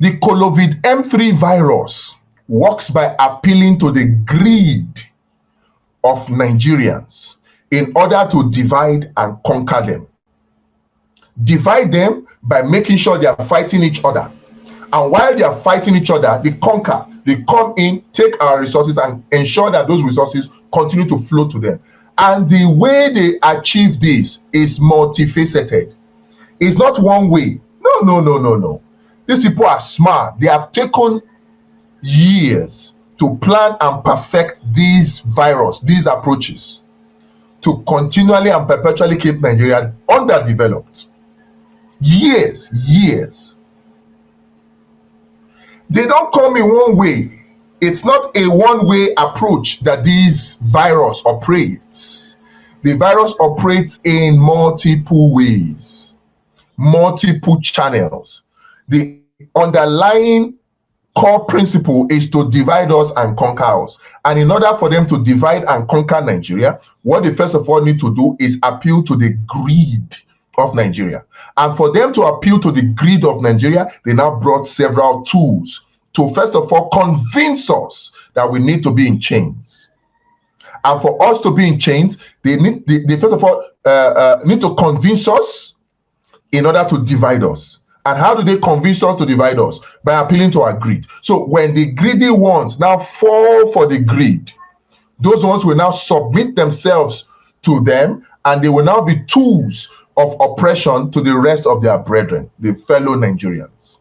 The Kolo-Vid M3 virus works by appealing to the greed of Nigerians in order to divide and conquer them. Divide them by making sure they are fighting each other. And while they are fighting each other, they conquer. They come in, take our resources, and ensure that those resources continue to flow to them. And the way they achieve this is multifaceted. It's not one way. No. These people are smart. They have taken years to plan and perfect these approaches to continually and perpetually keep Nigeria underdeveloped. Years. They don't come in one way. It's not a one-way approach that this virus operates. The virus operates in multiple ways, multiple channels. The underlying core principle is to divide us and conquer us. And in order for them to divide and conquer Nigeria, what they first of all need to do is appeal to the greed of Nigeria. And for them to appeal to the greed of Nigeria, they now brought several tools to first of all convince us that we need to be in chains. And for us to be in chains, they first of all need to convince us in order to divide us. And how do they convince us to divide us? By appealing to our greed. So when the greedy ones now fall for the greed, those ones will now submit themselves to them, and they will now be tools of oppression to the rest of their brethren, the fellow Nigerians.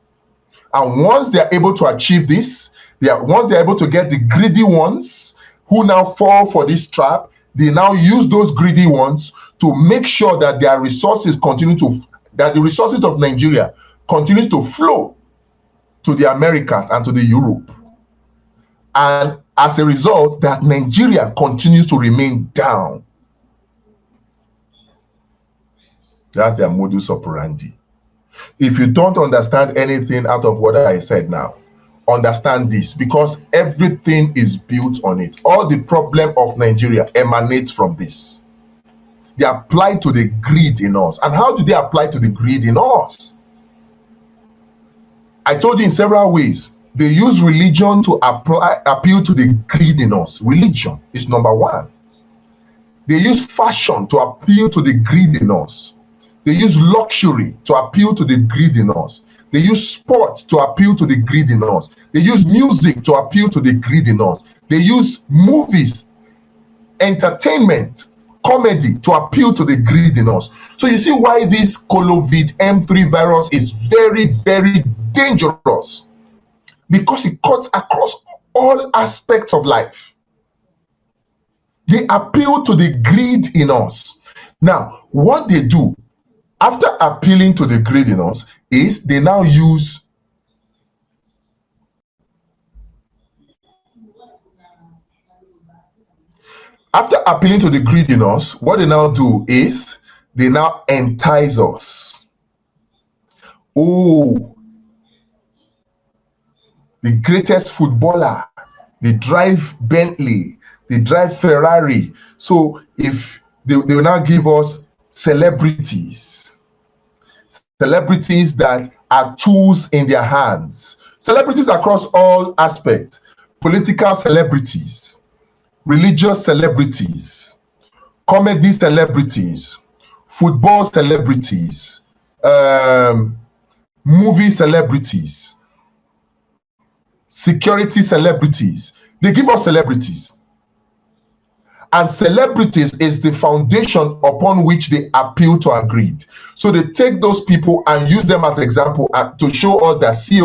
And once they are able to achieve this, once they are able to get the greedy ones who now fall for this trap, they now use those greedy ones to make sure that their resources that the resources of Nigeria continues to flow to the Americas and to the Europe. And as a result, that Nigeria continues to remain down. That's their modus operandi. If you don't understand anything out of what I said now, understand this, because everything is built on it. All the problem of Nigeria emanates from this. They apply to the greed in us. And how do they apply to the greed in us? I told you in several ways. They use religion to appeal to the greed in us. Religion is number one. They use fashion to appeal to the greed in us. They use luxury to appeal to the greed in us. They use sport to appeal to the greed in us. They use music to appeal to the greed in us. They use movies, entertainment, comedy to appeal to the greed in us. So you see why this Kolo-Vid M3 virus is very, very dangerous, because it cuts across all aspects of life. They appeal to the greed in us. Now, what they do after appealing to the greed in us is they now use after appealing to the greed in us, what they now do is they now entice us. Oh, the greatest footballer, they drive Bentley, they drive Ferrari. So if they will now give us celebrities that are tools in their hands. Celebrities across all aspects. Political celebrities, religious celebrities, comedy celebrities, football celebrities, movie celebrities, security celebrities. They give us celebrities. And celebrities is the foundation upon which they appeal to our greed. So they take those people and use them as example to show us that, see,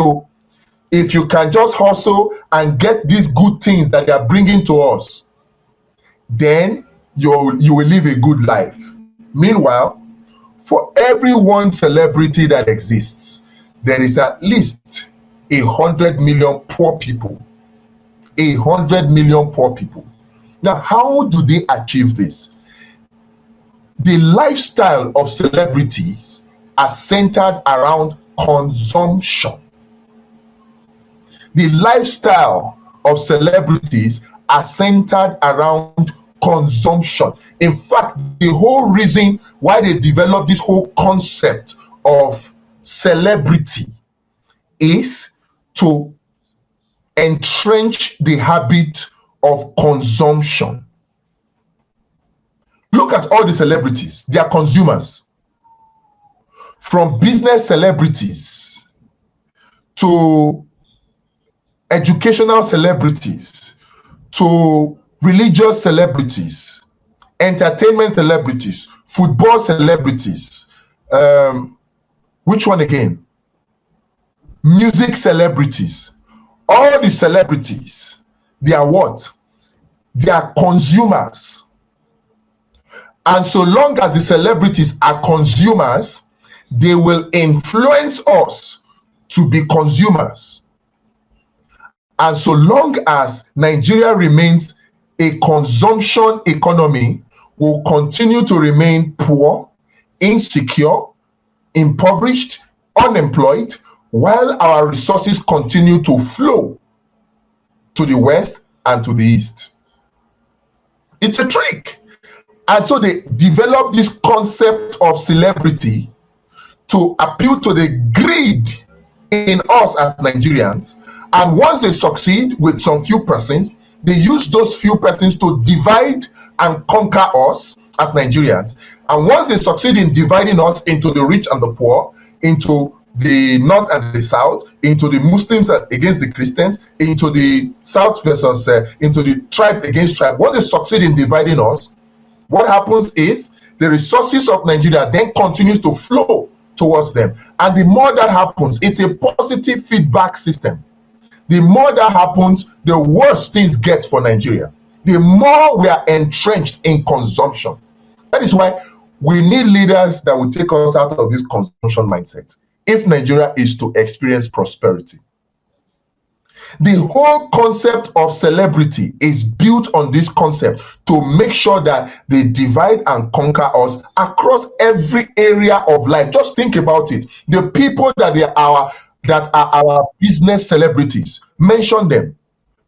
if you can just hustle and get these good things that they are bringing to us, then you will live a good life. Meanwhile, for every one celebrity that exists, there is at least 100 million poor people. 100 million poor people. Now, how do they achieve this? The lifestyle of celebrities are centered around consumption. The lifestyle of celebrities are centered around consumption. In fact, the whole reason why they developed this whole concept of celebrity is to entrench the habit of consumption. Look at all the celebrities, they are consumers. From business celebrities to educational celebrities to religious celebrities, entertainment celebrities, football celebrities, which one again? Music celebrities. All the celebrities, they are what? They are consumers. And so long as the celebrities are consumers, they will influence us to be consumers. And so long as Nigeria remains a consumption economy, we'll continue to remain poor, insecure, impoverished, unemployed, while our resources continue to flow to the west and to the east. It's a trick. And so they developed this concept of celebrity to appeal to the greed in us as Nigerians. And once they succeed with some few persons, they use those few persons to divide and conquer us as Nigerians. And once they succeed in dividing us into the rich and the poor, into the north and the south, into the Muslims against the Christians, into the south versus into the tribe against tribe, once they succeed in dividing us, what happens is the resources of Nigeria then continues to flow towards them. And the more that happens, it's a positive feedback system. The more that happens, the worse things get for Nigeria. The more we are entrenched in consumption. That is why we need leaders that will take us out of this consumption mindset if Nigeria is to experience prosperity. The whole concept of celebrity is built on this concept to make sure that they divide and conquer us across every area of life. Just think about it. The people that are our business celebrities, mention them.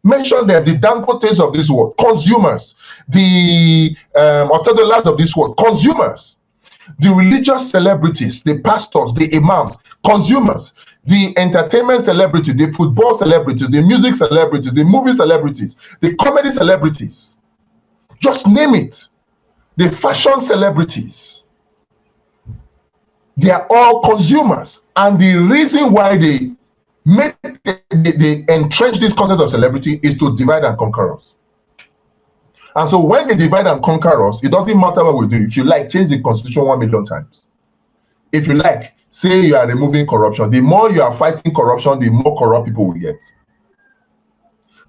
Mention them, the Dangotes of this world, consumers. The Otedolas of this world, consumers. The religious celebrities, the pastors, the imams, consumers. The entertainment celebrities, the football celebrities, the music celebrities, the movie celebrities, the comedy celebrities. Just name it. The fashion celebrities. They are all consumers. And the reason why they entrench this concept of celebrity is to divide and conquer us. And so when they divide and conquer us, it doesn't matter what we do. If you like, change the constitution 1 million times. If you like, say you are removing corruption. The more you are fighting corruption, the more corrupt people will get.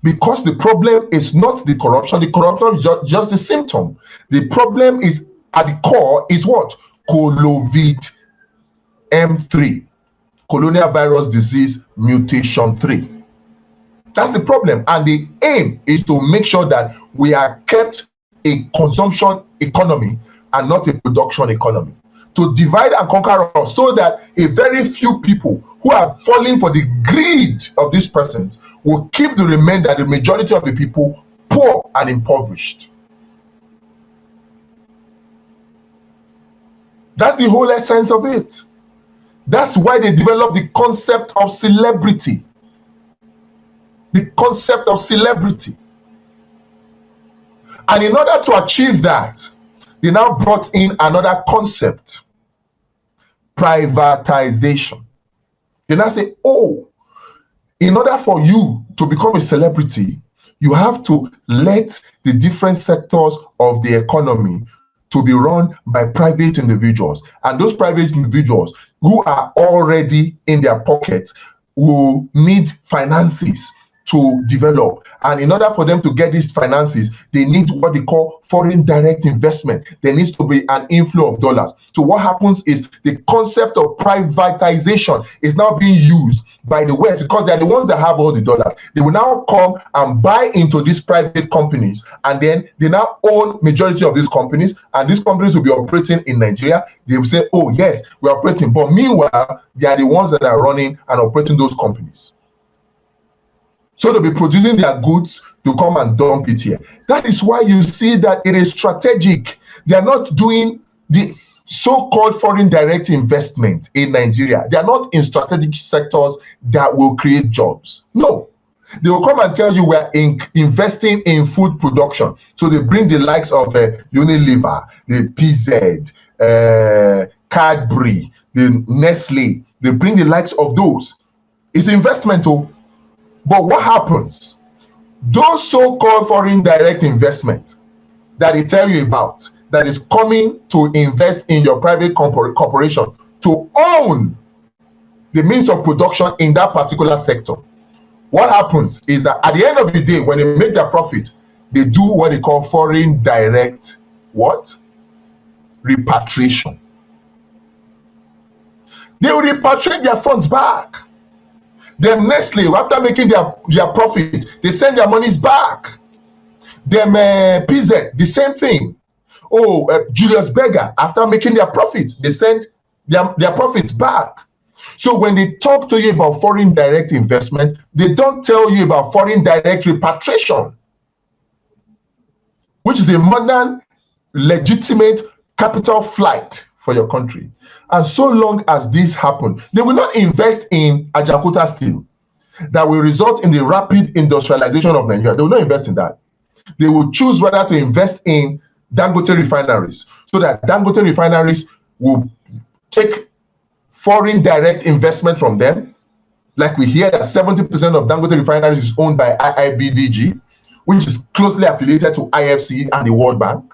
Because the problem is not the corruption. The corruption is just the symptom. The problem is at the core is what? Kolo-Vid M3. Colonial virus disease mutation 3. That's the problem. And the aim is to make sure that we are kept a consumption economy and not a production economy. To divide and conquer us so that a very few people who are falling for the greed of these persons will keep the remainder, the majority of the people, poor and impoverished. That's the whole essence of it. That's why they developed the concept of celebrity. The concept of celebrity. And in order to achieve that, they now brought in another concept, privatization. They now say, oh, in order for you to become a celebrity, you have to let the different sectors of the economy to be run by private individuals. And those private individuals who are already in their pockets will need finances to develop. And in order for them to get these finances, they need what they call foreign direct investment. There needs to be an inflow of dollars. So what happens is the concept of privatization is now being used by the West because they're the ones that have all the dollars. They will now come and buy into these private companies, and then they now own majority of these companies, and these companies will be operating in Nigeria. They will say, oh yes, we're operating. But meanwhile, they are the ones that are running and operating those companies. So they'll be producing their goods to come and dump it here. That is why you see that it is strategic. They are not doing so-called foreign direct investment in Nigeria, they are not in strategic sectors that will create jobs. No. They will come and tell you we're investing in food production. So they bring the likes of Unilever, the PZ, Cadbury, the Nestle. They bring the likes of those. It's investment, oh. But what happens? Those so-called foreign direct investment that they tell you about, that is coming to invest in your private corporation to own the means of production in that particular sector. What happens is that at the end of the day, when they make their profit, they do what they call foreign direct what? Repatriation. They will repatriate their funds back. Them Nestle, after making their profit, they send their monies back. Them PZ, the same thing. Julius Berger, after making their profits, they send their profits back. So when they talk to you about foreign direct investment, they don't tell you about foreign direct repatriation, which is a modern, legitimate capital flight for your country. And so long as this happens, they will not invest in Ajaokuta Steel that will result in the rapid industrialization of Nigeria. They will not invest in that. They will choose rather to invest in Dangote refineries, so that Dangote refineries will take foreign direct investment from them. Like we hear that 70% of Dangote refineries is owned by IIBDG, which is closely affiliated to IFC and the World Bank.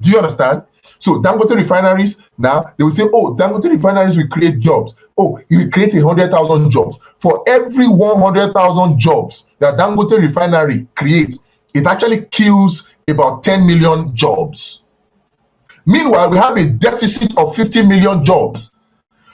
Do you understand? So Dangote refineries, now they will say, oh, Dangote refineries will create jobs. Oh, it will create 100,000 jobs. For every 100,000 jobs that Dangote refinery creates, it actually kills about 10 million jobs. Meanwhile, we have a deficit of 50 million jobs.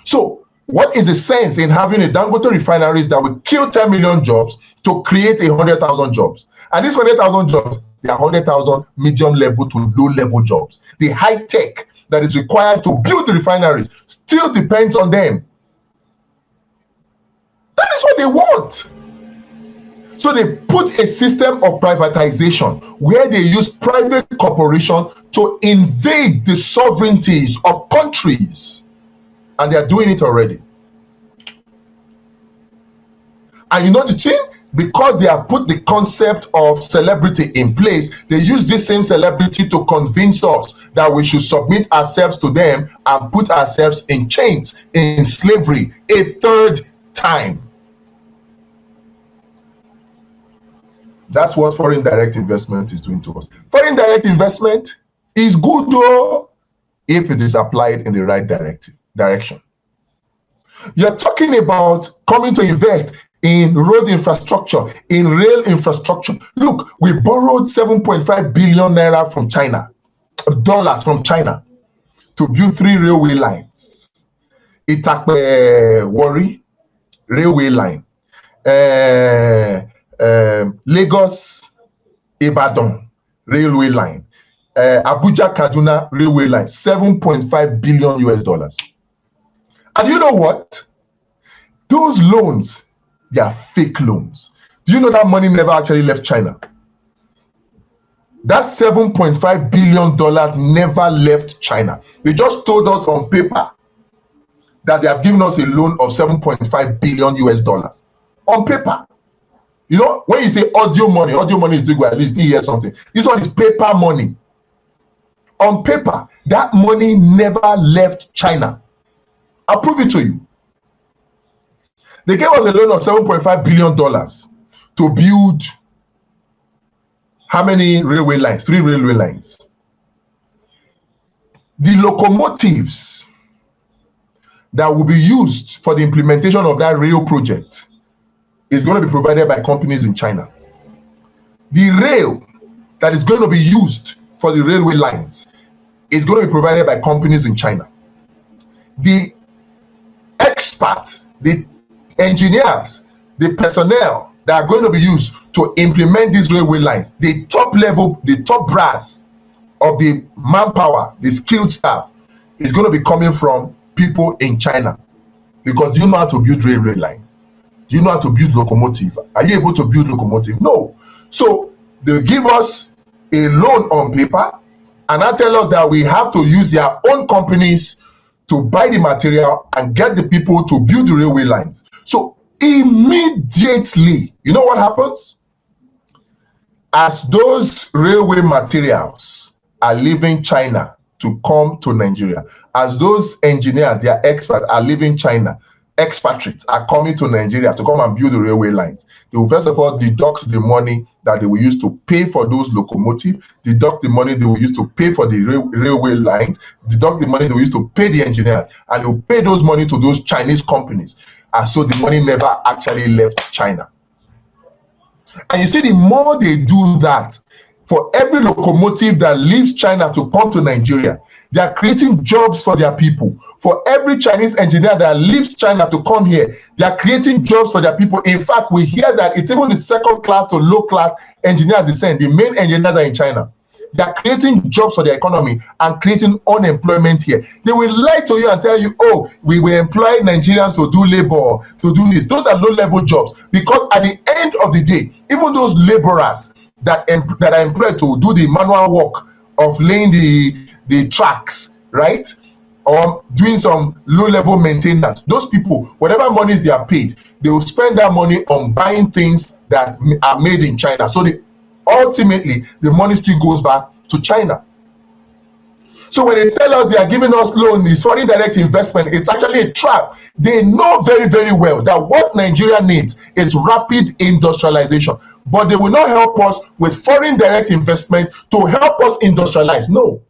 So what is the sense in having a Dangote refineries that will kill 10 million jobs to create 100,000 jobs? And these 100,000 jobs, they are 100,000 medium level to low level jobs. The high tech that is required to build the refineries still depends on them. That is what they want. So they put a system of privatization where they use private corporation to invade the sovereignties of countries. And they are doing it already. And you know the thing? Because they have put the concept of celebrity in place, they use this same celebrity to convince us that we should submit ourselves to them and put ourselves in chains, in slavery, a third time. That's what foreign direct investment is doing to us. Foreign direct investment is good though, if it is applied in the right direction. You're talking about coming to invest in road infrastructure, in rail infrastructure. Look, we borrowed 7.5 billion naira from China, dollars from China, to build 3 railway lines. Itakpe Warri railway line, Lagos Ibadan railway line, Abuja Kaduna railway line, 7.5 billion US dollars. And you know what? Those loans, they are fake loans. Do you know that money never actually left China? That $7.5 billion never left China. They just told us on paper that they have given us a loan of 7.5 billion US dollars. On paper. You know, when you say audio money is doing well, at least you hear something. This one is paper money. On paper, that money never left China. I'll prove it to you. They gave us a loan of $7.5 billion to build how many railway lines? 3 railway lines. The locomotives that will be used for the implementation of that rail project is going to be provided by companies in China. The rail that is going to be used for the railway lines is going to be provided by companies in China. The experts, the engineers, the personnel that are going to be used to implement these railway lines, the top level, the top brass of the manpower, the skilled staff, is going to be coming from people in China. Because do you know how to build railway line? Do you know how to build locomotive? Are you able to build locomotive? No. So they give us a loan on paper and now tell us that we have to use their own companies to buy the material and get the people to build the railway lines. So immediately, you know what happens? As those railway materials are leaving China to come to Nigeria, as those engineers, their experts are leaving China, expatriates are coming to Nigeria to come and build the railway lines, they will first of all deduct the money that they will use to pay for those locomotives, deduct the money they will use to pay for the railway lines, deduct the money they will use to pay the engineers, and they will pay those money to those Chinese companies. And so the money never actually left China. And you see, the more they do that, for every locomotive that leaves China to come to Nigeria, they are creating jobs for their people. For every Chinese engineer that leaves China to come here, they are creating jobs for their people. In fact, we hear that it's even the second class or low class engineers they send. The main engineers are in China. They are creating jobs for their economy and creating unemployment here. They will lie to you and tell you, oh, we will employ Nigerians to do labor, to do this. Those are low-level jobs, because at the end of the day, even those laborers that are employed to do the manual work of laying the tracks, right, or doing some low-level maintenance, those people, whatever monies they are paid, they will spend that money on buying things that are made in China. So ultimately, the money still goes back to China. So when they tell us they are giving us loan, this foreign direct investment, it's actually a trap. They know very, very well that what Nigeria needs is rapid industrialization, but they will not help us with foreign direct investment to help us industrialize. No.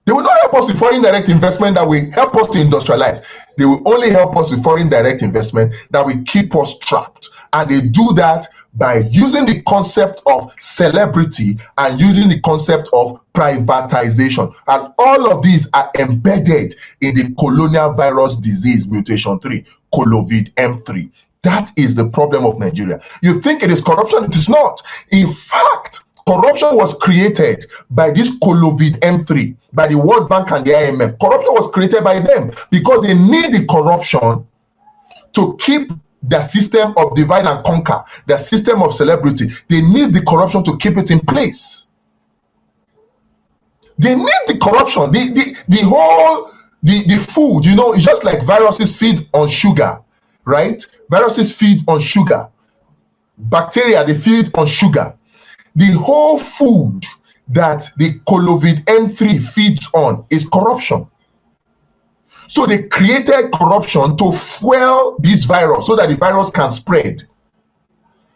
They will not help us with foreign direct investment that will help us to industrialize. They will only help us with foreign direct investment that will keep us trapped. And they do that by using the concept of celebrity and using the concept of privatization. And all of these are embedded in the colonial virus disease mutation 3, Kolo-Vid M3. That is the problem of Nigeria. You think it is corruption? It is not. In fact, corruption was created by this Kolo-Vid M3, by the World Bank and the IMF. Corruption was created by them because they need the corruption to keep the system of divide and conquer, the system of celebrity. They need the corruption to keep it in place. They need the corruption. The food, you know, it's just like viruses feed on sugar, right? Viruses feed on sugar. Bacteria, they feed on sugar. The whole food that the Kolo-Vid M3 feeds on is corruption. So they created corruption to fuel this virus so that the virus can spread.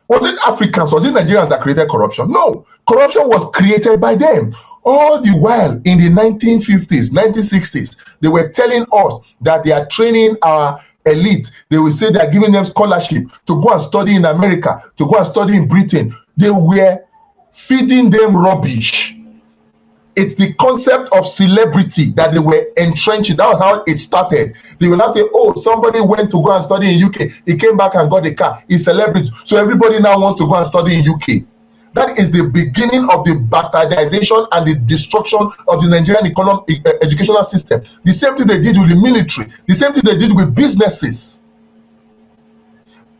Was it Africans, was it Nigerians that created corruption? No, corruption was created by them. All the while in the 1950s, 1960s, they were telling us that they are training our elite. They will say they are giving them scholarship to go and study in America, to go and study in Britain. They were feeding them rubbish. It's the concept of celebrity that they were entrenching. That was how it started. They will now say, oh, somebody went to go and study in UK. He came back and got a car. He's celebrity. So everybody now wants to go and study in UK. That is the beginning of the bastardization and the destruction of the Nigerian educational system. The same thing they did with the military. The same thing they did with businesses.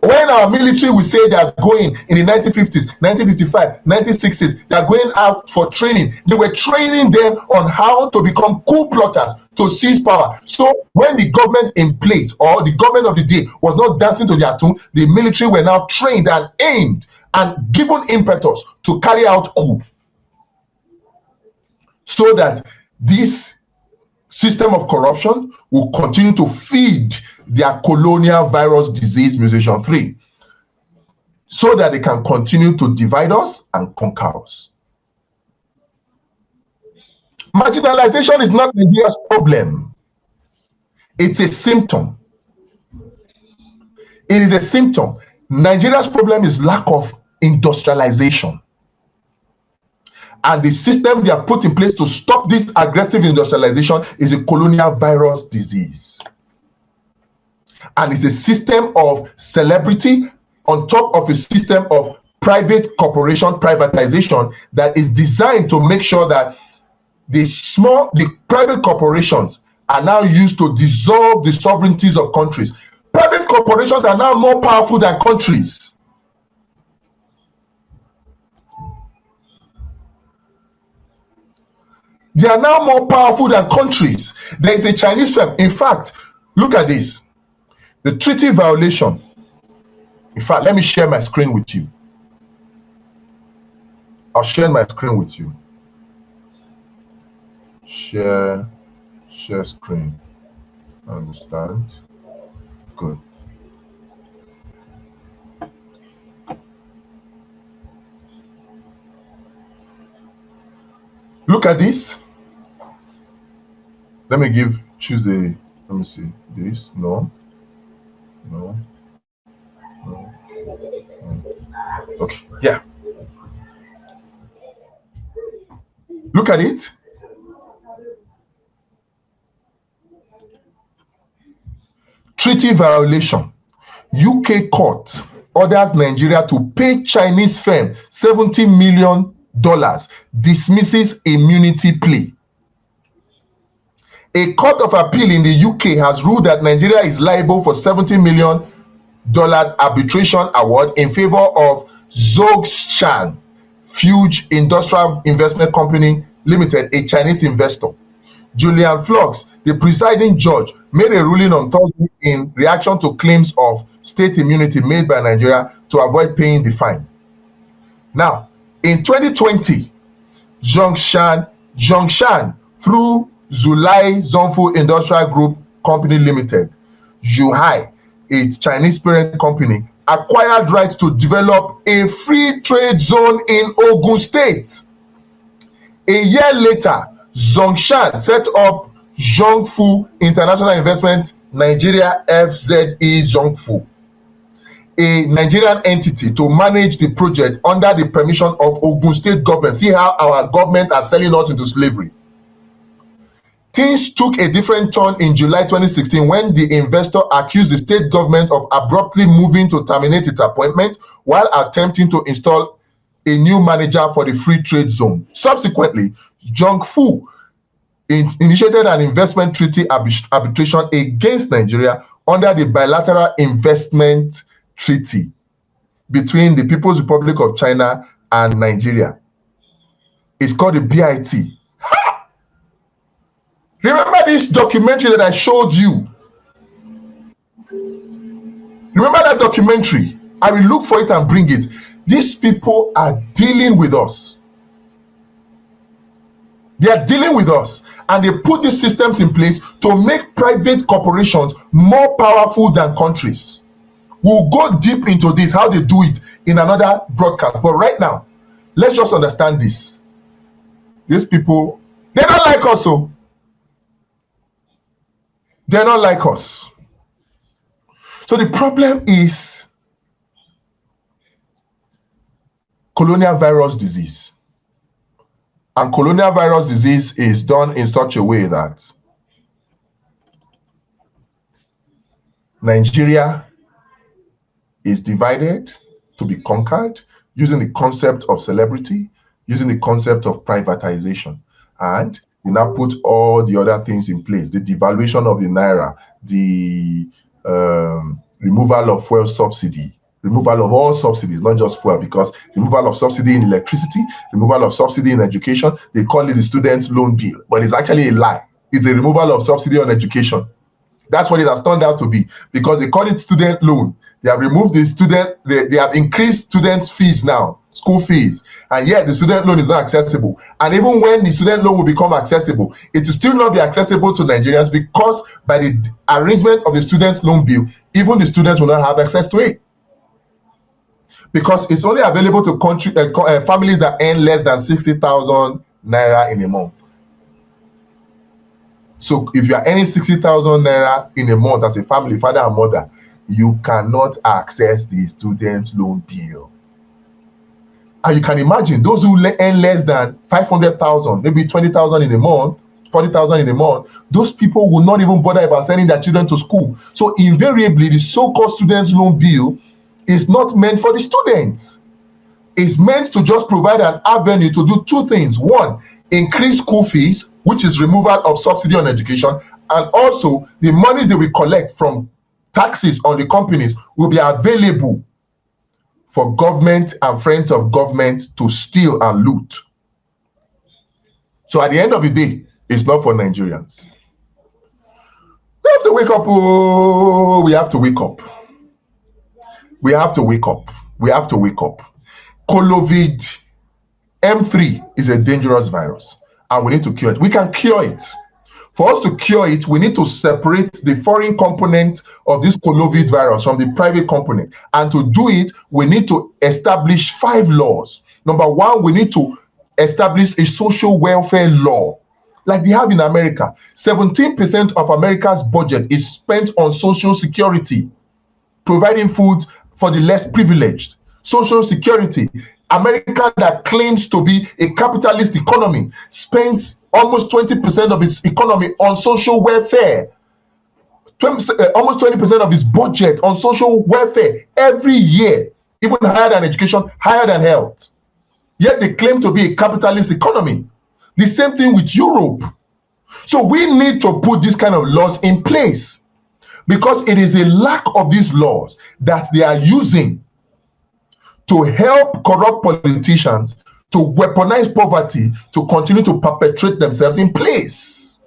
When our military will say they are going in the 1950s, 1955, 1960s, they are going out for training. They were training them on how to become coup plotters, to seize power. So when the government in place or the government of the day was not dancing to their tune, the military were now trained and aimed and given impetus to carry out coup. So that this system of corruption will continue to feed their colonial virus disease mutation 3, so that they can continue to divide us and conquer us. Marginalization is not Nigeria's problem. It's a symptom. It is a symptom. Nigeria's problem is lack of industrialization. And the system they have put in place to stop this aggressive industrialization is a colonial virus disease. And it's a system of celebrity on top of a system of private corporation privatization that is designed to make sure that the private corporations are now used to dissolve the sovereignties of countries. Private corporations are now more powerful than countries. They are now more powerful than countries. There is a Chinese firm. In fact, look at this. The treaty violation. In fact, let me share my screen with you. I'll share my screen with you. Share screen. Understand? Good. Look at this. Let me choose let me see, this, no. Okay, yeah. Look at it. Treaty violation. UK court orders Nigeria to pay Chinese firm $70 million, dismisses immunity plea. A court of appeal in the UK has ruled that Nigeria is liable for $70 million arbitration award in favor of Zhongshan Fuge Industrial Investment Company Limited, a Chinese investor. Julian Flux, the presiding judge, made a ruling on Thursday in reaction to claims of state immunity made by Nigeria to avoid paying the fine. Now, in 2020, Zhongshan through Zulai Zongfu Industrial Group Company Limited, Zhuhai, its Chinese parent company, acquired rights to develop a free trade zone in Ogun State. A year later, Zhongshan set up Zongfu International Investment Nigeria FZE Zongfu, a Nigerian entity, to manage the project under the permission of Ogun State government. See how our government are selling us into slavery. Things took a different turn in July 2016 when the investor accused the state government of abruptly moving to terminate its appointment while attempting to install a new manager for the free trade zone. Subsequently, Zongfu initiated an investment treaty arbitration against Nigeria under the bilateral investment treaty between the People's Republic of China and Nigeria. It's called the BIT. Remember this documentary that I showed you? Remember that documentary? I will look for it and bring it. These people are dealing with us. They are dealing with us, and they put these systems in place to make private corporations more powerful than countries. We'll go deep into this, how they do it, in another broadcast. But right now, let's just understand this. These people, they don't like us, so they're not like us. So the problem is colonial virus disease. And colonial virus disease is done in such a way that Nigeria is divided to be conquered using the concept of celebrity, using the concept of privatization. And they now put all the other things in place, the devaluation of the naira, the removal of fuel subsidy, removal of all subsidies, not just fuel, because removal of subsidy in electricity, removal of subsidy in education, they call it the student loan bill, but it's actually a lie. It's a removal of subsidy on education. That's what it has turned out to be, because they call it student loan. They have removed the student, they have increased students' fees now, school fees, and yet the student loan is not accessible. And even when the student loan will become accessible, it will still not be accessible to Nigerians, because by the arrangement of the student loan bill, even the students will not have access to it. Because it's only available to families that earn less than 60,000 naira in a month. So if you are earning 60,000 naira in a month as a family, father and mother, you cannot access the student loan bill. And you can imagine those who earn less than 500,000, maybe 20,000 in a month, 40,000 in a month, those people will not even bother about sending their children to school. So invariably, the so-called student loan bill is not meant for the students. It's meant to just provide an avenue to do two things. One, increase school fees, which is removal of subsidy on education, and also the monies that we collect from taxes on the companies will be available for government and friends of government to steal and loot. So at the end of the day, it's not for Nigerians. We have to wake up. Oh, we have to wake up. We have to wake up. We have to wake up. Kolo-Vid M3 is a dangerous virus, and we need to cure it. We can cure it. For us to cure it, we need to separate the foreign component of this Kolo-Vid virus from the private component. And to do it, we need to establish 5 laws. Number 1, we need to establish a social welfare law, like they have in America. 17% of America's budget is spent on social security, providing food for the less privileged. Social security. America, that claims to be a capitalist economy, spends almost 20% of its economy on social welfare. Almost 20% of its budget on social welfare every year, even higher than education, higher than health. Yet they claim to be a capitalist economy. The same thing with Europe. So we need to put these kind of laws in place, because it is the lack of these laws that they are using to help corrupt politicians to weaponize poverty to continue to perpetrate themselves in place.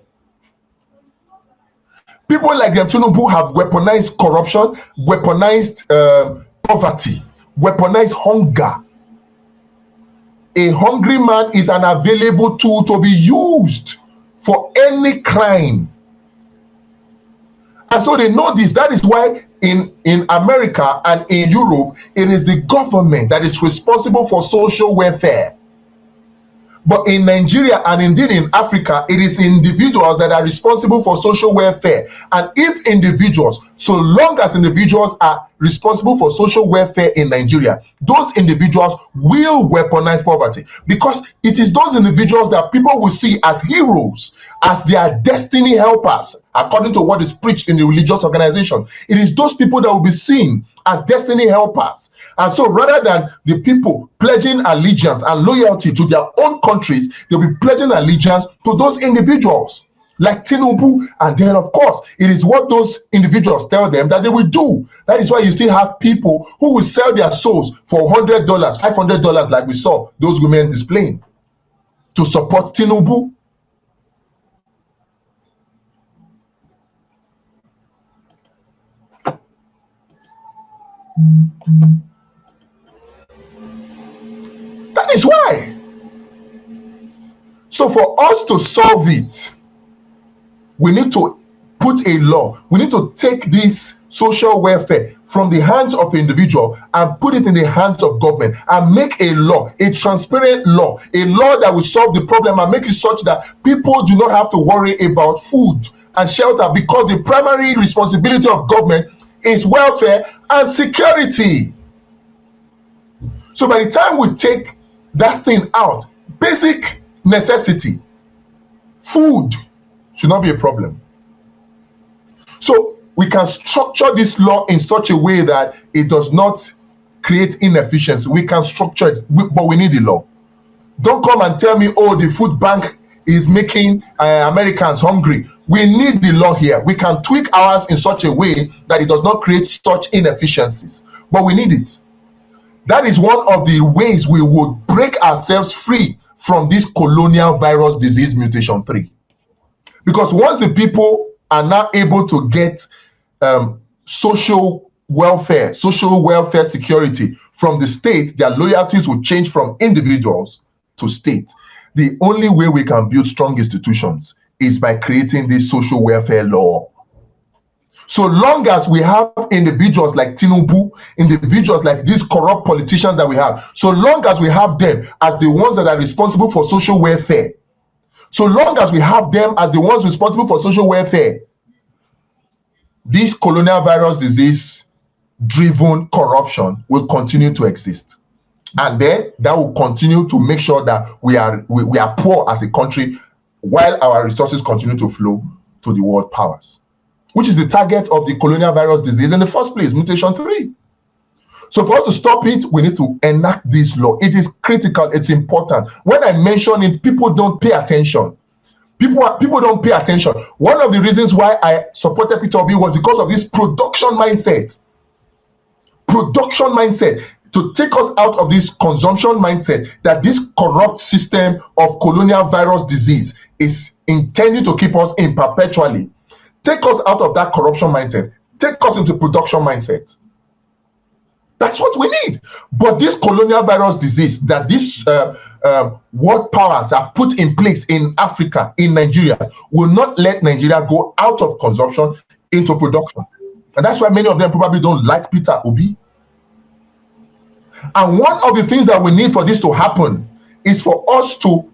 People like them, Tinubu, have weaponized corruption, weaponized poverty, weaponized hunger. A hungry man is an available tool to be used for any crime. And so they know this. That is why in America and in Europe, it is the government that is responsible for social welfare. But in Nigeria and indeed in Africa, it is individuals that are responsible for social welfare. And if individuals, so long as individuals are responsible for social welfare in Nigeria, those individuals will weaponize poverty, because it is those individuals that people will see as heroes, as their destiny helpers, according to what is preached in the religious organization. It is those people that will be seen as destiny helpers. And so rather than the people pledging allegiance and loyalty to their own countries, they'll be pledging allegiance to those individuals like Tinubu. And then, of course, it is what those individuals tell them that they will do. That is why you still have people who will sell their souls for $100, $500, like we saw those women displaying, to support Tinubu. That is why. So for us to solve it, we need to put a law. We need to take this social welfare from the hands of the individual and put it in the hands of government, and make a law, a transparent law, a law that will solve the problem and make it such that people do not have to worry about food and shelter, because the primary responsibility of government is welfare and security. So by the time we take that thing out, basic necessity, food should not be a problem. So we can structure this law in such a way that it does not create inefficiency. We can structure it, but we need the law. Don't come and tell me, oh, the food bank is making Americans hungry. We need the law here. We can tweak ours in such a way that it does not create such inefficiencies, but we need it. That is one of the ways we would break ourselves free from this colonial virus disease mutation 3. Because once the people are now able to get social welfare security from the state, their loyalties will change from individuals to state. The only way we can build strong institutions is by creating this social welfare law. So long as we have individuals like Tinubu, individuals like these corrupt politicians that we have, so long as we have them as the ones that are responsible for social welfare, so long as we have them as the ones responsible for social welfare, this colonial virus disease driven corruption will continue to exist. And then that will continue to make sure that we are poor as a country, while our resources continue to flow to the world powers, which is the target of the colonial virus disease in the first place, mutation 3. So for us to stop it, we need to enact this law. It is critical, it's important. When I mention it, people don't pay attention. People don't pay attention. One of the reasons why I supported Peter Obi was because of this production mindset. To to take us out of this consumption mindset that this corrupt system of colonial virus disease is intending to keep us in perpetually. Take us out of that corruption mindset. Take us into production mindset. That's what we need. But this colonial virus disease that these world powers have put in place in Africa, in Nigeria, will not let Nigeria go out of consumption into production. And that's why many of them probably don't like Peter Obi. And one of the things that we need for this to happen is for us to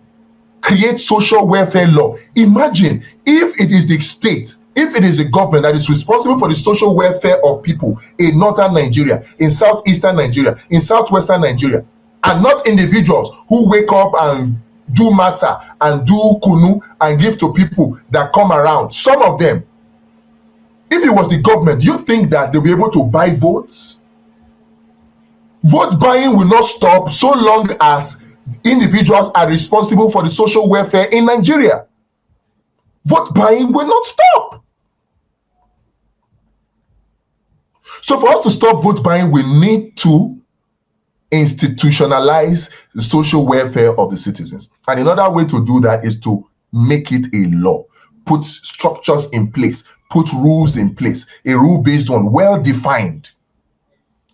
create social welfare law. Imagine if it is the state, if it is the government that is responsible for the social welfare of people in northern Nigeria, in southeastern Nigeria, in southwestern Nigeria, and not individuals who wake up and do masa and do kunu and give to people that come around. Some of them, if it was the government, do you think that they'll be able to buy votes? Vote buying will not stop so long as individuals are responsible for the social welfare in Nigeria. Vote buying will not stop. So for us to stop vote buying, we need to institutionalize the social welfare of the citizens. And another way to do that is to make it a law, put structures in place, put rules in place, a rule-based one, well-defined,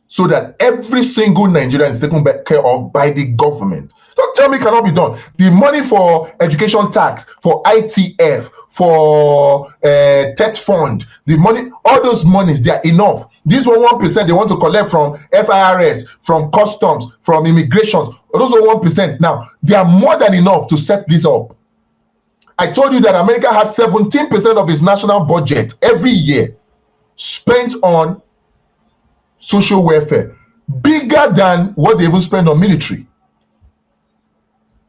so that every single Nigerian is taken care of by the government. Don't tell me it cannot be done. The money for education tax, for ITF, for TET fund, the money, all those monies, they are enough. This 1% they want to collect from FIRS, from customs, from immigrations, those are 1%. Now, they are more than enough to set this up. I told you that America has 17% of its national budget every year spent on social welfare, bigger than what they even spend on military.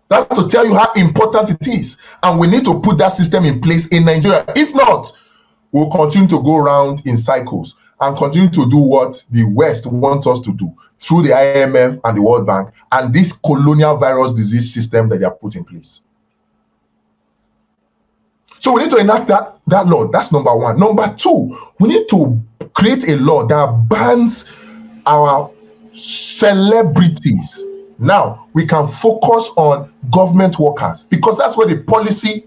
That's to tell you how important it is. And we need to put that system in place in Nigeria. If not, we'll continue to go around in cycles and continue to do what the West wants us to do through the IMF and the World Bank and this colonial virus disease system that they have put in place. So we need to enact that law. That's number one. Number two, we need to create a law that bans our celebrities. Now we can focus on government workers because that's where the policy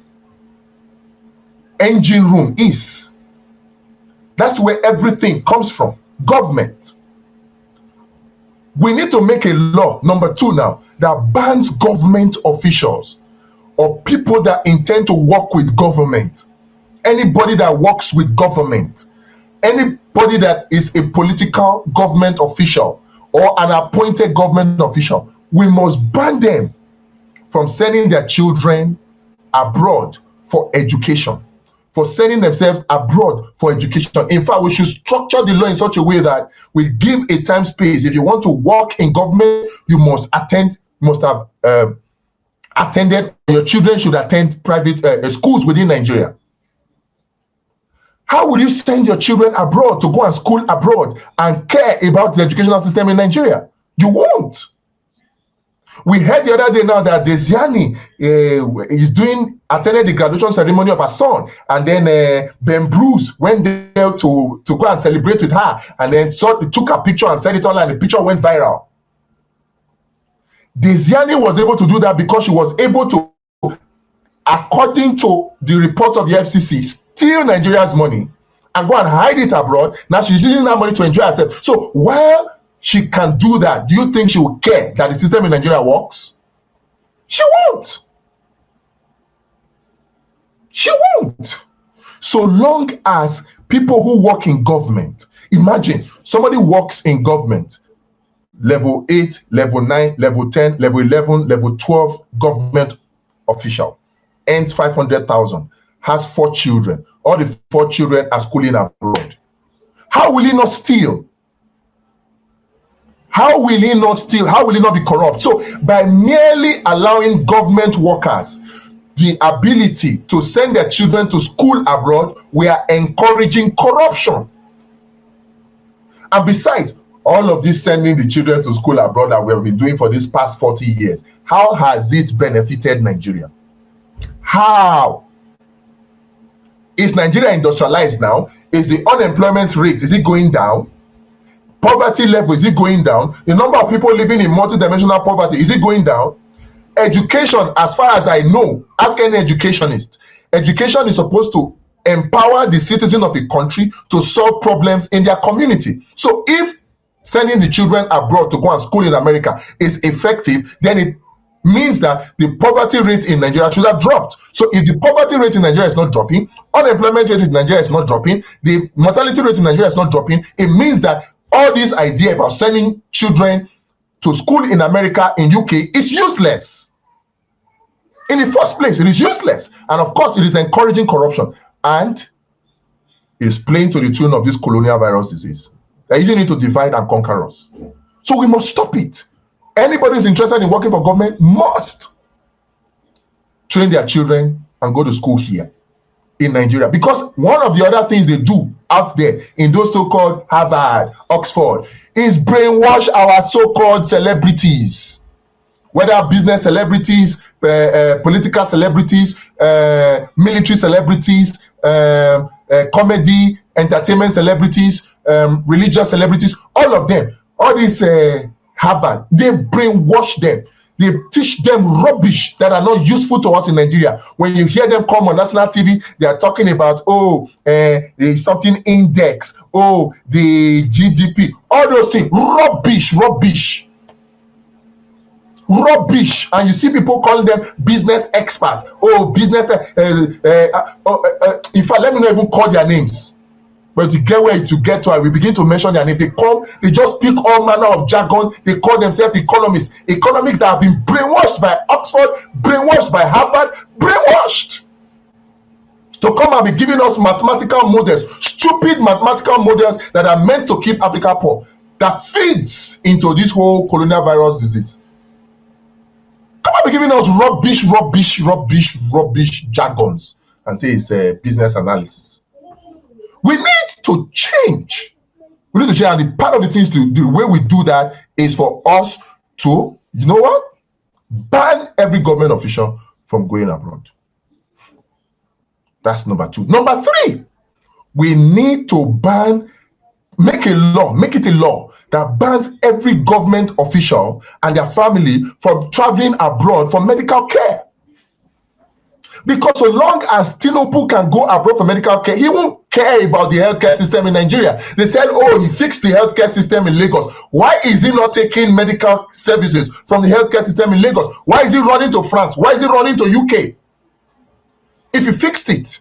engine room is. That's where everything comes from, government. We need to make a law, number two now, that bans government officials or people that intend to work with government. Anybody that works with government, anybody that is a political government official or an appointed government official, we must ban them from sending their children abroad for education, for sending themselves abroad for education. In fact, we should structure the law in such a way that we give a time space. If you want to work in government, you must have attended, your children should attend private schools within Nigeria. How will you send your children abroad to go and school abroad and care about the educational system in Nigeria? You won't. We heard the other day now that Desiani attended the graduation ceremony of her son, and then Ben Bruce went there to go and celebrate with her, and then took a picture and sent it online. The picture went viral. Desiani was able to do that because she was able to, according to the report of the FCC, steal Nigeria's money and go and hide it abroad. Now she's using that money to enjoy herself. So while she can do that, do you think she will care that the system in Nigeria works? She won't. She won't. So long as people who work in government, imagine somebody works in government, level 8, level 9, level 10, level 11, level 12 government official, earns 500,000, has 4 children. All the 4 children are schooling abroad. How will he not steal? How will he not steal? How will he not be corrupt? So by merely allowing government workers the ability to send their children to school abroad, we are encouraging corruption. And besides, all of this sending the children to school abroad that we have been doing for these past 40 years, how has it benefited Nigeria? How? Is Nigeria industrialized now? Is the unemployment rate, is it going down? Poverty level, is it going down? The number of people living in multidimensional poverty, is it going down? Education, as far as I know, ask any educationist, education is supposed to empower the citizen of a country to solve problems in their community. So if sending the children abroad to go and school in America is effective, then it means that the poverty rate in Nigeria should have dropped. So if the poverty rate in Nigeria is not dropping, unemployment rate in Nigeria is not dropping, the mortality rate in Nigeria is not dropping, it means that all this idea about sending children to school in America, in UK, is useless. In the first place, it is useless. And of course, it is encouraging corruption. And it is playing to the tune of this colonial virus disease. They're using it to divide and conquer us. So we must stop it. Anybody who's interested in working for government must train their children and go to school here in Nigeria. Because one of the other things they do out there in those so-called Harvard, Oxford, is brainwash our so-called celebrities. Whether business celebrities, political celebrities, military celebrities, comedy, entertainment celebrities, religious celebrities, all of them, all these Harvard, they brainwash them. They teach them rubbish that are not useful to us in Nigeria. When you hear them come on national TV, they are talking about, there's something index, the GDP, all those things, rubbish. And you see people calling them business expert. Business. In fact, let me not even call their names. But to get where to get to, we begin to mention their name. They come, they just speak all manner of jargon. They call themselves economists. Economics that have been brainwashed by Oxford, brainwashed by Harvard, brainwashed to come and be giving us mathematical models, stupid mathematical models that are meant to keep Africa poor, that feeds into this whole colonial virus disease. Come and be giving us rubbish jargons and say it's business analysis. We need to change. And the part of the things to the way we do that is for us to, you know what? Ban every government official from going abroad. That's number 2. Number 3, we need to make it a law that bans every government official and their family from traveling abroad for medical care. Because so long as Tinubu can go abroad for medical care, he won't care about the healthcare system in Nigeria. They said, he fixed the healthcare system in Lagos. Why is he not taking medical services from the healthcare system in Lagos? Why is he running to France? Why is he running to UK? If you fixed it,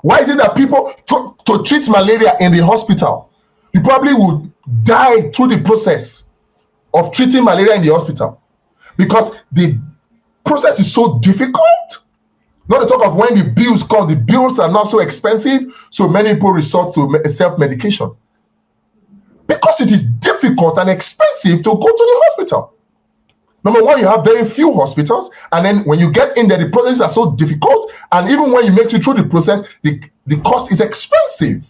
why is it that people to treat malaria in the hospital, you probably would die through the process of treating malaria in the hospital? Because the process is so difficult. Not to talk of when the bills come, the bills are not so expensive, so many people resort to self-medication. Because it is difficult and expensive to go to the hospital. Number 1, you have very few hospitals, and then when you get in there, the processes are so difficult, and even when you make it through the process, the cost is expensive.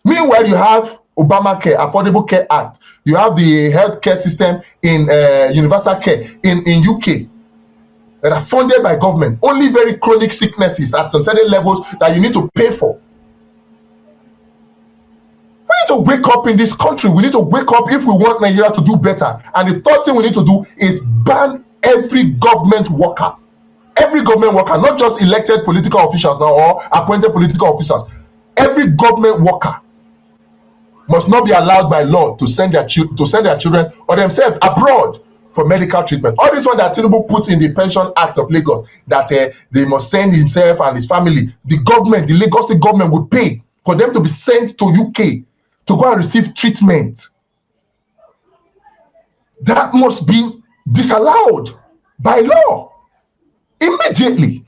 Meanwhile, you have Obamacare, Affordable Care Act. You have the healthcare system in universal care in UK. That are funded by government, only very chronic sicknesses at some certain levels that you need to pay for. We need to wake up in this country. We need to wake up if we want Nigeria to do better. And the third thing we need to do is ban every government worker. Every government worker, not just elected political officials now or appointed political officers. Every government worker must not be allowed by law to send their children or themselves abroad for medical treatment. All this one that Tinubu put in the Pension Act of Lagos, that they must send himself and his family, the Lagos State government would pay for them to be sent to UK to go and receive treatment. That must be disallowed by law immediately,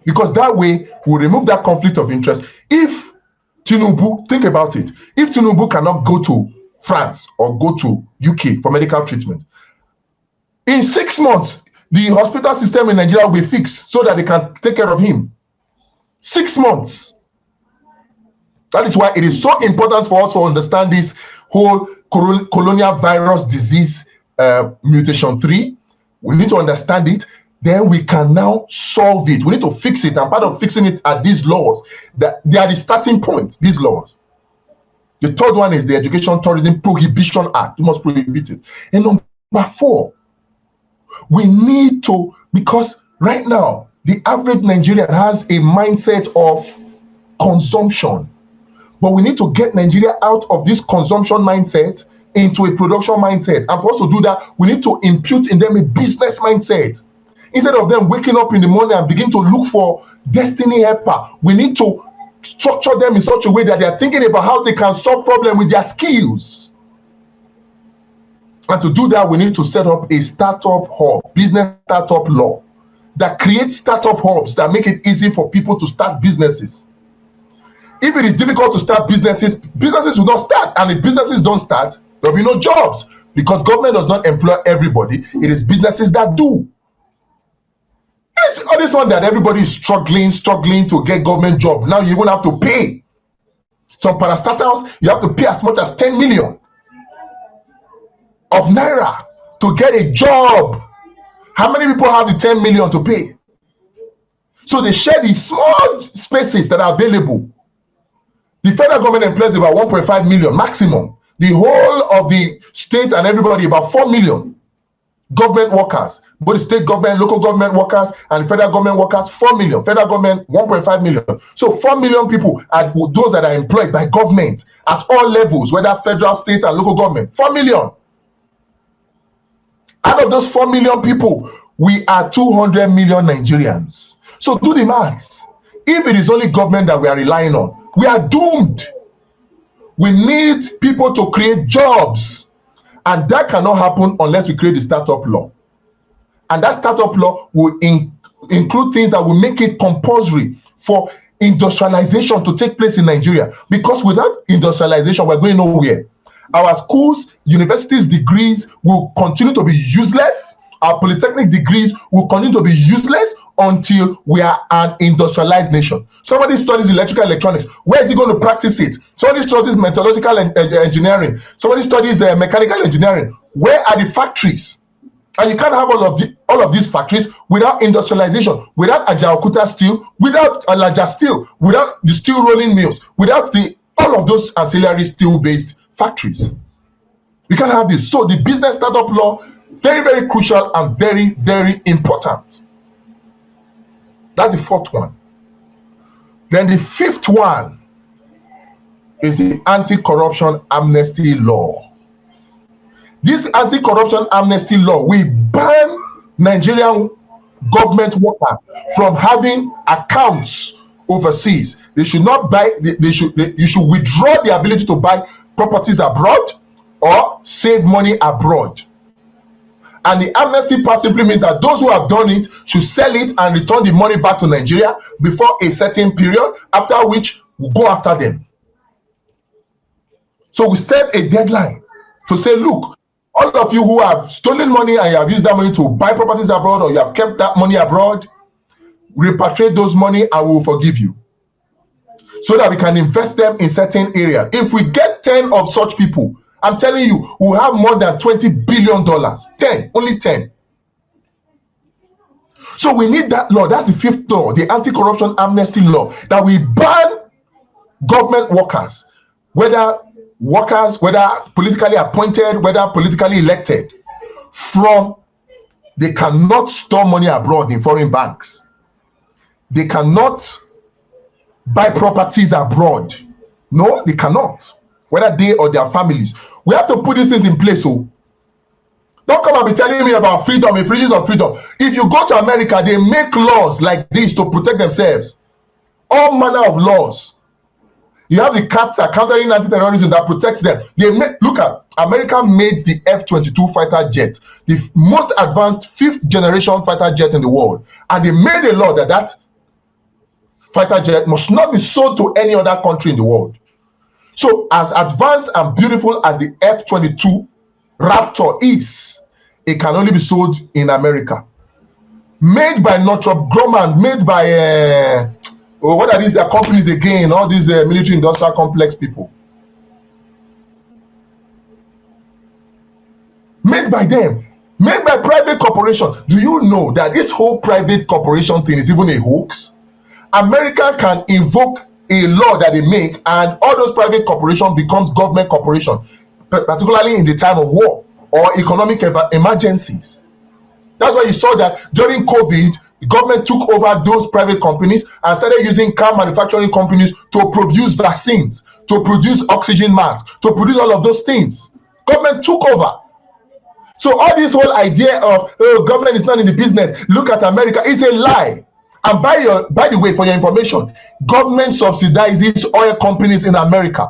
because that way we'll remove that conflict of interest. If Tinubu, think about it, if Tinubu cannot go to France or go to UK for medical treatment, in 6 months, the hospital system in Nigeria will be fixed so that they can take care of him. 6 months. That is why it is so important for us to understand this whole colonial virus disease mutation 3. We need to understand it. Then we can now solve it. We need to fix it. And part of fixing it are these laws. They are the starting point, these laws. The third one is the Education Tourism Prohibition Act. You must prohibit it. And number 4, we need to, because right now, the average Nigerian has a mindset of consumption. But we need to get Nigeria out of this consumption mindset into a production mindset. And for us to do that, we need to impute in them a business mindset. Instead of them waking up in the morning and begin to look for destiny helper, we need to structure them in such a way that they are thinking about how they can solve problems with their skills. And to do that, we need to set up a startup hub, business startup law, that creates startup hubs that make it easy for people to start businesses. If it is difficult to start businesses, businesses will not start. And if businesses don't start, there will be no jobs, because government does not employ everybody. It is businesses that do. It's all this one that everybody is struggling to get government job. Now you even have to pay. Some parastatals, you have to pay as much as 10 million of naira to get a job. How many people have the 10 million to pay? So they share the small spaces that are available. The federal government employs about 1.5 million maximum. The whole of the state and everybody about 4 million government workers. Both the state government, local government workers, and federal government workers, 4 million. Federal government, 1.5 million. So 4 million people are those that are employed by government at all levels, whether federal, state, and local government. 4 million. Out of those 4 million people, we are 200 million Nigerians. So do the maths. If it is only government that we are relying on, we are doomed. We need people to create jobs. And that cannot happen unless we create the startup law. And that startup law will include things that will make it compulsory for industrialization to take place in Nigeria. Because without industrialization, we're going nowhere. Our schools, universities' degrees will continue to be useless. Our polytechnic degrees will continue to be useless until we are an industrialized nation. Somebody studies electrical electronics. Where is he going to practice it? Somebody studies metallurgical engineering. Somebody studies mechanical engineering. Where are the factories? And you can't have all of these factories without industrialization, without Ajaokuta steel, without Alaja steel, without the steel rolling mills, without all of those ancillary steel-based factories. We can't have this. So the business startup law, very, very crucial and very, very important. That's the fourth one. Then the fifth one is the anti-corruption amnesty law. This anti-corruption amnesty law will ban Nigerian government workers from having accounts overseas. They should not buy. You should withdraw the ability to buy properties abroad or save money abroad. And the amnesty part simply means that those who have done it should sell it and return the money back to Nigeria before a certain period, after which we'll go after them. So we set a deadline to say, look, all of you who have stolen money and you have used that money to buy properties abroad, or you have kept that money abroad, repatriate those money and we will forgive you, so that we can invest them in certain areas. If we get 10 of such people, I'm telling you, we'll have more than $20 billion. 10, only 10. So we need that law. That's the fifth law, the anti-corruption amnesty law, that we ban government workers, whether politically appointed, whether politically elected, they cannot store money abroad in foreign banks. They cannot buy properties abroad. No, they cannot, whether they or their families. We have to put these things in place. So don't come and be telling me about freedom, infringements of freedom. If you go to America, they make laws like this to protect themselves. All manner of laws. You have the CATSA, countering anti-terrorism, that protects them. Look at America made the F-22 fighter jet, the most advanced 5th generation fighter jet in the world, and they made a law that fighter jet must not be sold to any other country in the world. So as advanced and beautiful as the F-22 Raptor is, it can only be sold in America. Made by Northrop Grumman, made by what are these their companies again? All these military industrial complex people. Made by them, made by private corporation. Do you know that this whole private corporation thing is even a hoax? America can invoke a law that they make, and all those private corporations becomes government corporation, particularly in the time of war or economic emergencies. That's why you saw that during COVID, the government took over those private companies and started using car manufacturing companies to produce vaccines, to produce oxygen masks, to produce all of those things. Government took over. So all this whole idea of, oh, government is not in the business, look at America, is a lie. And by the way, for your information, government subsidizes oil companies in America.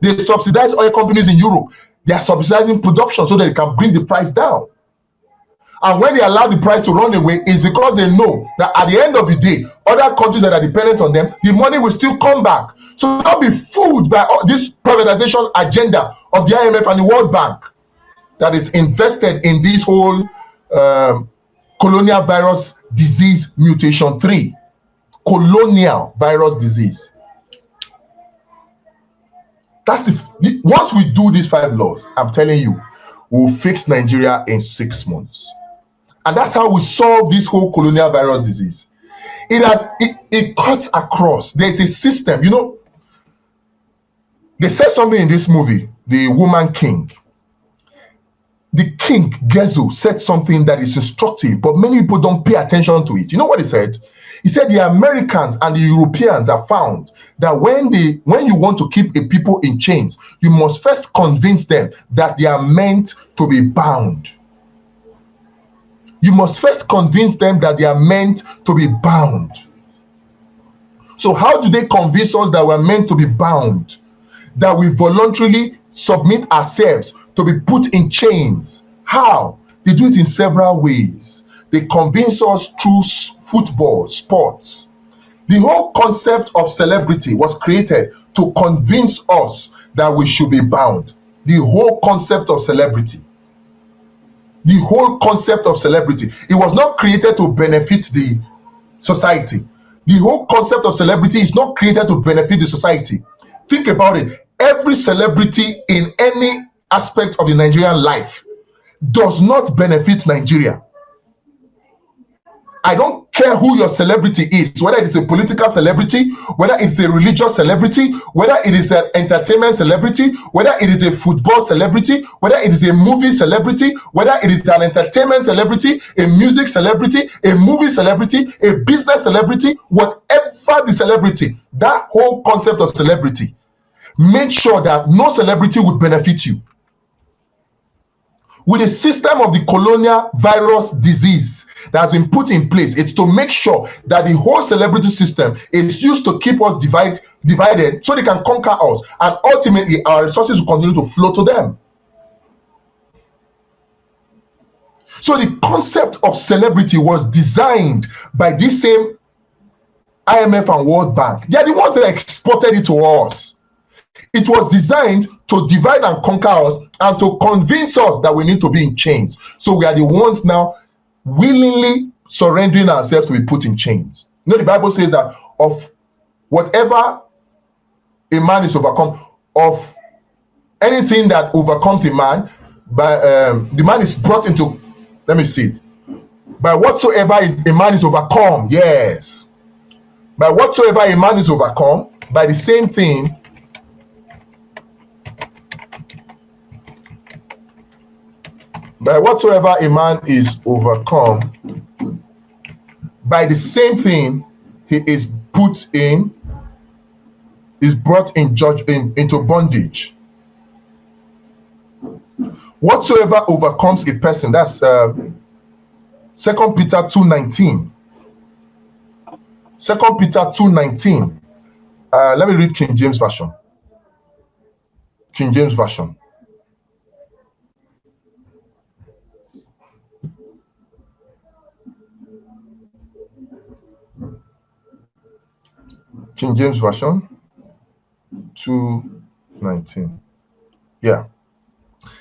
They subsidize oil companies in Europe. They are subsidizing production so that they can bring the price down. And when they allow the price to run away, it's because they know that at the end of the day, other countries that are dependent on them, the money will still come back. So don't be fooled by this privatization agenda of the IMF and the World Bank that is invested in this whole colonial virus disease mutation 3. Colonial virus disease. That's once we do these 5 laws, I'm telling you, we'll fix Nigeria in 6 months. And that's how we solve this whole colonial virus disease. It cuts across. There's a system. You know, they said something in this movie, The Woman King. The king, Gezu, said something that is instructive, but many people don't pay attention to it. You know what he said? He said the Americans and the Europeans have found that when you want to keep a people in chains, you must first convince them that they are meant to be bound. You must first convince them that they are meant to be bound. So how do they convince us that we're meant to be bound? That we voluntarily submit ourselves to be put in chains. How? They do it in several ways. They convince us through football, sports. The whole concept of celebrity was created to convince us that we should be bound. The whole concept of celebrity. The whole concept of celebrity. It was not created to benefit the society. The whole concept of celebrity is not created to benefit the society. Think about it. Every celebrity in any aspect of the Nigerian life does not benefit Nigeria. I don't care who your celebrity is, whether it is a political celebrity, whether it's a religious celebrity, whether it is an entertainment celebrity, whether it is a football celebrity, whether it is a movie celebrity, whether it is an entertainment celebrity, a music celebrity, a movie celebrity, a business celebrity, whatever the celebrity, that whole concept of celebrity, make sure that no celebrity would benefit you. With the system of the colonial virus disease that has been put in place, it's to make sure that the whole celebrity system is used to keep us divided so they can conquer us, and ultimately our resources will continue to flow to them. So the concept of celebrity was designed by this same IMF and World Bank. They are the ones that exported it to us. It was designed to divide and conquer us and to convince us that we need to be in chains. So we are the ones now willingly surrendering ourselves to be put in chains. You know, the Bible says that of whatever a man is overcome, of anything that overcomes a man, the man is brought into, let me see it, by whatsoever a man is overcome, yes. By whatsoever a man is overcome, by the same thing, by whatsoever a man is overcome, by the same thing he is brought in into bondage. Whatsoever overcomes a person, that's 2 Peter 2:19. 2 Peter 2:19. Let me read King James Version. King James Version. King James Version 2:19. Yeah.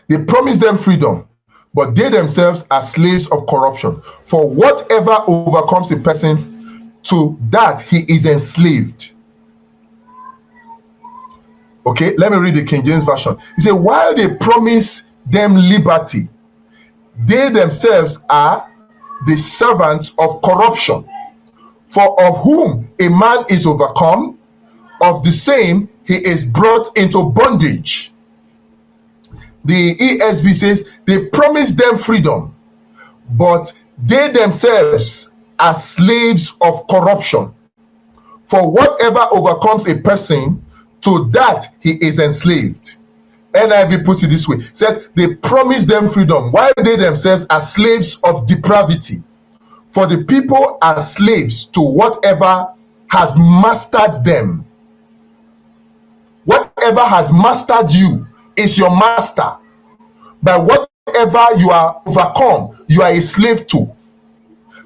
They promise them freedom, but they themselves are slaves of corruption. For whatever overcomes a person, to that he is enslaved. Okay, let me read the King James Version. He said, while they promise them liberty, they themselves are the servants of corruption. For of whom a man is overcome, of the same he is brought into bondage. The ESV says they promised them freedom, but they themselves are slaves of corruption. For whatever overcomes a person, to that he is enslaved. NIV puts it this way, says they promise them freedom while they themselves are slaves of depravity. For the people are slaves to whatever has mastered them. Whatever has mastered you is your master. By whatever you are overcome, you are a slave to.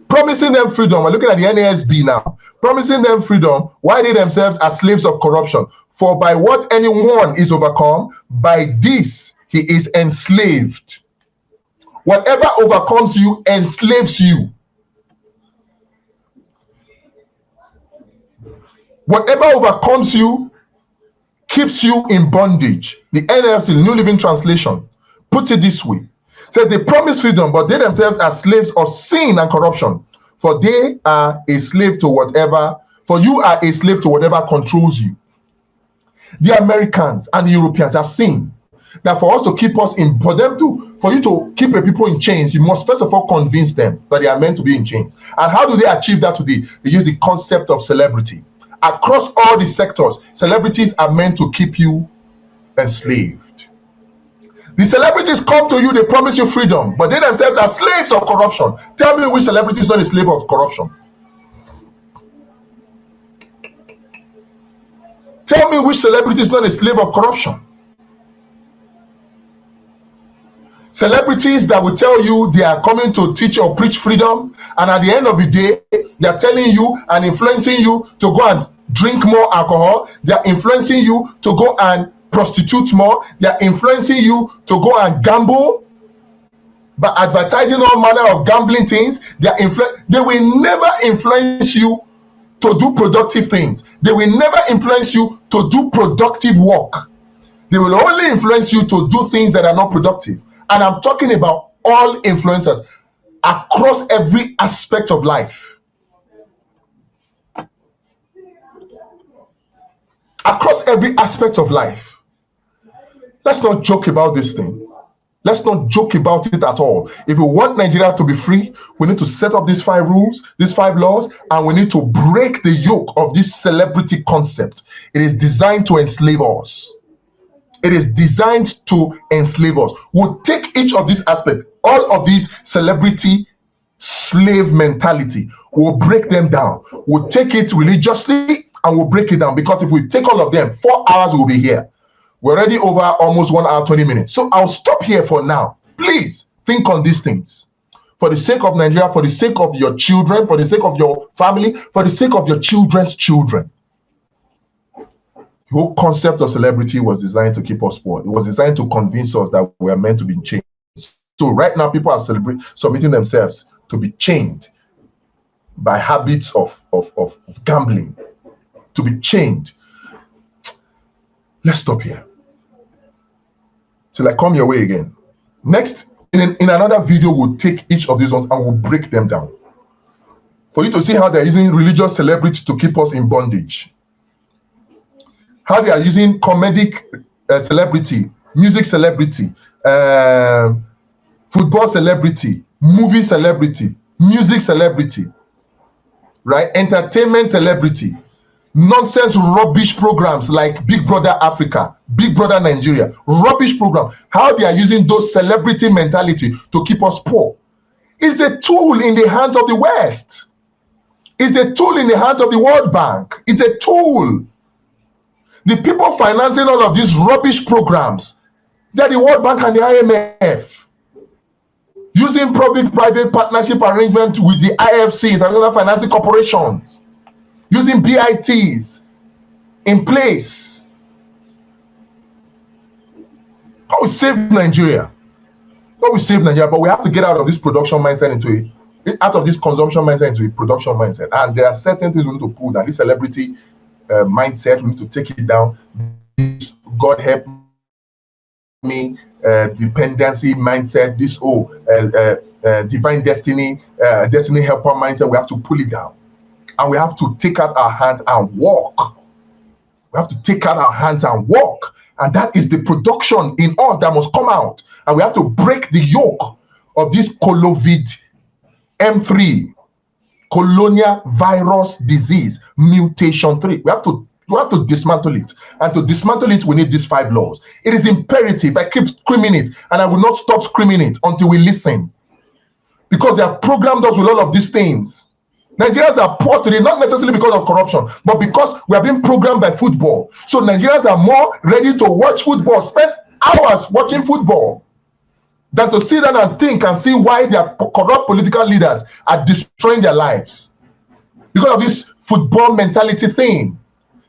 Promising them freedom, we're looking at the NASB now. Promising them freedom while they themselves are slaves of corruption. For by what anyone is overcome, by this he is enslaved. Whatever overcomes you enslaves you. Whatever overcomes you keeps you in bondage. The NLC, New Living Translation, puts it this way. It says they promise freedom, but they themselves are slaves of sin and corruption. For they are a slave to whatever, for you are a slave to whatever controls you. The Americans and the Europeans have seen that for us to keep us in, for you to keep a people in chains, you must first of all convince them that they are meant to be in chains. And how do they achieve that today? They use the concept of celebrity. Across all the sectors, celebrities are meant to keep you enslaved. The celebrities come to you, they promise you freedom, but they themselves are slaves of corruption. Tell me which celebrity is not a slave of corruption. Tell me which celebrity is not a slave of corruption. Celebrities that will tell you they are coming to teach or preach freedom, and at the end of the day, they are telling you and influencing you to go and drink more alcohol. They are influencing you to go and prostitute more. They are influencing you to go and gamble by advertising all manner of gambling things. They will never influence you to do productive things. They will never influence you to do productive work. They will only influence you to do things that are not productive. And I'm talking about all influencers across every aspect of life. Across every aspect of life. Let's not joke about this thing. Let's not joke about it at all. If we want Nigeria to be free, we need to set up these 5 rules, these 5 laws, and we need to break the yoke of this celebrity concept. It is designed to enslave us. It is designed to enslave us. We'll take each of these aspects, all of these celebrity slave mentality, we'll break them down. We'll take it religiously and we'll break it down, because if we take all of them, 4 hours we'll be here. We're already over almost 1 hour, 20 minutes. So I'll stop here for now. Please think on these things. For the sake of Nigeria, for the sake of your children, for the sake of your family, for the sake of your children's children. The whole concept of celebrity was designed to keep us poor. It was designed to convince us that we are meant to be chained. So right now, people are submitting themselves to be chained by habits of gambling, to be chained. Let's stop here. Till I come your way again. Next, in another video, we'll take each of these ones and we'll break them down. For you to see how they're using religious celebrity to keep us in bondage. How they are using comedic celebrity, music celebrity, football celebrity, movie celebrity, music celebrity, right? Entertainment celebrity, nonsense rubbish programs like Big Brother Africa, Big Brother Nigeria, rubbish program. How they are using those celebrity mentality to keep us poor. It's a tool in the hands of the West. It's a tool in the hands of the World Bank. It's a tool. The people financing all of these rubbish programs, they're the World Bank and the IMF. Using public-private partnership arrangement with the IFC, International Financing Corporations. Using BITs in place. God will save Nigeria. God will save Nigeria, but we have to get out of this production mindset into out of this consumption mindset into a production mindset. And there are certain things we need to pull down. This celebrity mindset, we need to take it down. This God help me dependency mindset, this divine destiny helper mindset, we have to pull it down. And we have to take out our hands and walk. We have to take out our hands and walk. And that is the production in us that must come out. And we have to break the yoke of this Kolo-Vid M3, colonial virus disease, mutation 3. We have to dismantle it. And to dismantle it, we need these 5 laws. It is imperative. I keep screaming it, and I will not stop screaming it until we listen. Because they have programmed us with all of these things. Nigerians are poor today, not necessarily because of corruption, but because we are being programmed by football. So Nigerians are more ready to watch football, spend hours watching football, than to sit down and think and see why their corrupt political leaders are destroying their lives. Because of this football mentality thing,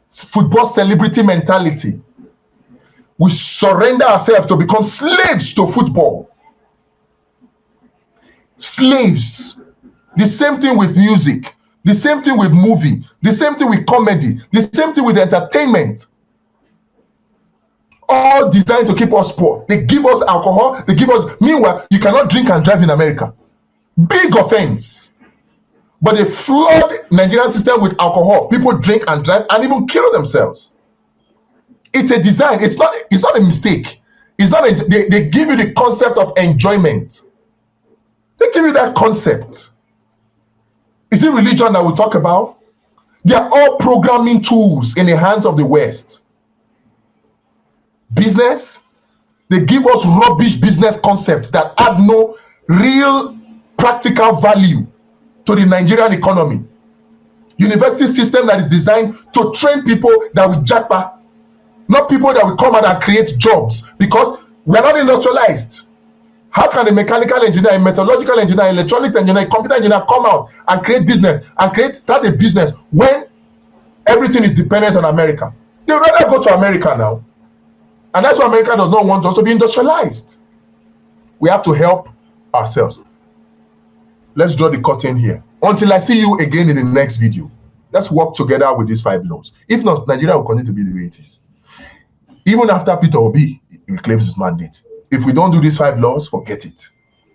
football celebrity mentality. We surrender ourselves to become slaves to football. Slaves. The same thing with music, the same thing with movie, the same thing with comedy, the same thing with entertainment. All designed to keep us poor. They give us alcohol, they give us, meanwhile, you cannot drink and drive in America. Big offense. But they flood Nigerian system with alcohol. People drink and drive and even kill themselves. It's a design, it's not a mistake. It's not they give you the concept of enjoyment. They give you that concept. Is it religion that we talk about? They are all programming tools in the hands of the West. Business, they give us rubbish business concepts that add no real practical value to the Nigerian economy. University system that is designed to train people that will japa, not people that will come out and create jobs, because we are not industrialized. How can a mechanical engineer, a metallurgical engineer, electronics engineer, computer engineer come out and create business and start a business when everything is dependent on America? They would rather go to America now. And that's why America does not want us to be industrialized. We have to help ourselves. Let's draw the curtain here. Until I see you again in the next video, let's work together with these 5 laws. If not, Nigeria will continue to be the way it is. Even after Peter Obi reclaims his mandate, if we don't do these 5 laws, forget it.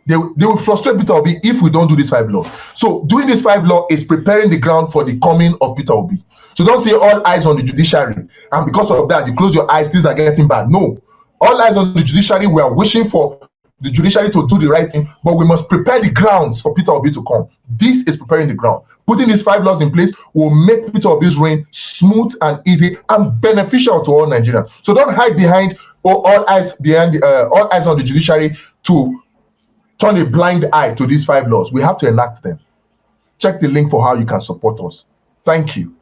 They will frustrate Peter Obi if we don't do these 5 laws. So doing these 5 laws is preparing the ground for the coming of Peter Obi. So don't say all eyes on the judiciary, and because of that, you close your eyes, things are getting bad. No. All eyes on the judiciary. We are wishing for the judiciary to do the right thing, but we must prepare the grounds for Peter Obi to come. This is preparing the ground. Putting these 5 laws in place will make Peter Obi's reign smooth and easy and beneficial to all Nigerians. So don't hide behind all eyes on the judiciary to turn a blind eye to these 5 laws. We have to enact them. Check the link for how you can support us. Thank you.